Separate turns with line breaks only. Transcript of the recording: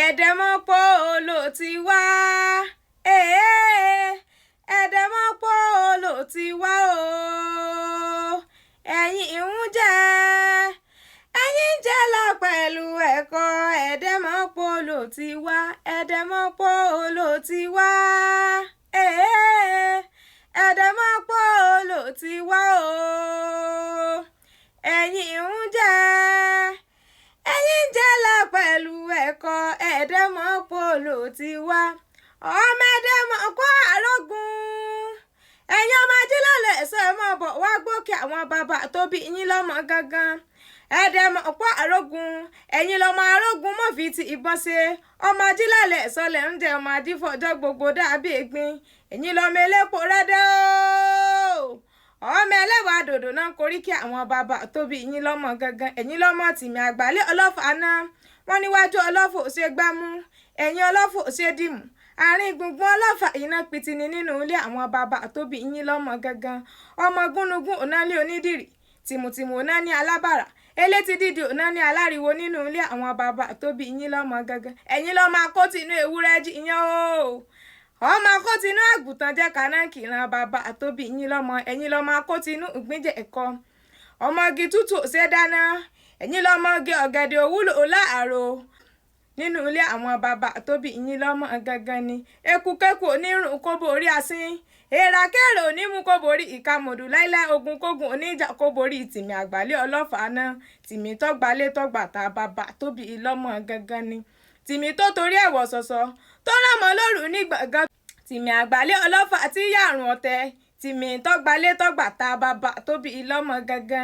ẹ̀dẹ̀mọ́pọ̀ ló ti wá ẹ̀dẹ̀mọ́pọ̀ ló ti wá o ẹ̀yin ń jẹ́ lọ pẹ̀lú ẹ̀kọ́ ẹ̀dẹ̀mọ́pọ̀ ló ti wá ẹ̀dẹ̀mọ́pọ̀ ló ti wá ẹ̀dẹ̀mọ́pọ̀ ló ti wá o ẹ̀yin ń jẹ́ lọ pẹ̀lú ẹ̀kọ́ ẹ̀dẹ̀mọ́pọ̀ ló ti wá ọmọ ẹ̀dẹ̀mọ́pọ̀ àrógùn ẹ̀yin ọmọ ajílọ̀lẹ̀ ẹ̀sọ́ ẹ̀ mọ̀ bọ̀ wá gbókè àwọn bàbá tó bí yín lọ́mọ gangan ẹ̀dẹ̀mọ́pọ̀ àrógùn ẹ̀yin lọ́mọ àrógùn mọ̀ fi ti ìbọn ṣe ọmọ ajílọ̀lẹ̀ ẹ̀sọ́ lẹ̀ ń jẹ ọmọ adífọ̀jọ́ gbogbo dàbí ègbin ẹ̀yin lọ́mọ elépo rẹ́dẹ́ o ọmọ ẹlẹ́wàá dòdò náà korí kí àwọn bàbá tó bí yín lọ́mọ gangan ẹ̀yin lọ́mọ tìmí àgbálẹ̀ ọlọ́fà náà wọ́n níwájú ọlọ́fà ò ṣe gbámú ẹ̀yìn ọlọ́fà ò ṣe dìmú àárín gbùngbùn ọlọ́fà iná pitini nínú ilé àwọn bàbá tó bí yín lọ́mọ gangan ọmọ gúnugún ònálé onídìrí tìmùtìmù òná ní alábàrà elétí dídì òná ní aláriwo nínú ilé àwọn bàbá tó bí yín lọ́mọ gangan ẹ̀yin lọ́mọ akótinú ewúrẹ́ jiyàn o ọmọ akótinú àgùntàn jẹ́ kanáàkì ìran bàbá tó bí yín lọ́mọ ẹ̀yin lọ́mọ akótinú ìgbín ẹ̀kọ́ ọmọge tútù ṣe dáná ẹ̀yin lọ́mọge ọ̀gẹ̀dẹ̀ òwúlò láàárò nínú ilé àwọn bàbá tó bí yín lọ́mọ gangan ni ekukẹ́kù onírun kó borí asín èèràkèrè onímú kó borí ìkàmọ̀dù láíláí ogun kógun oníjà kó borí tìmí àgbálẹ̀ ọlọ́fà náà tìmí tọ́gbalẹ̀ tọ́gbàtà bàbá tó bí lọ́mọ gangan ni tìmí tó torí ẹ̀wọ̀ sọ̀sọ̀ tó rámọ lóru ní gbọ̀ngàn tìmí àgbálẹ̀ ọlọ́fà tí yàrùn ọ̀tẹ̀ tìmí tọ́gbalẹ̀ tọ́gbàtà bàbá tó bí lọ́mọ gangan.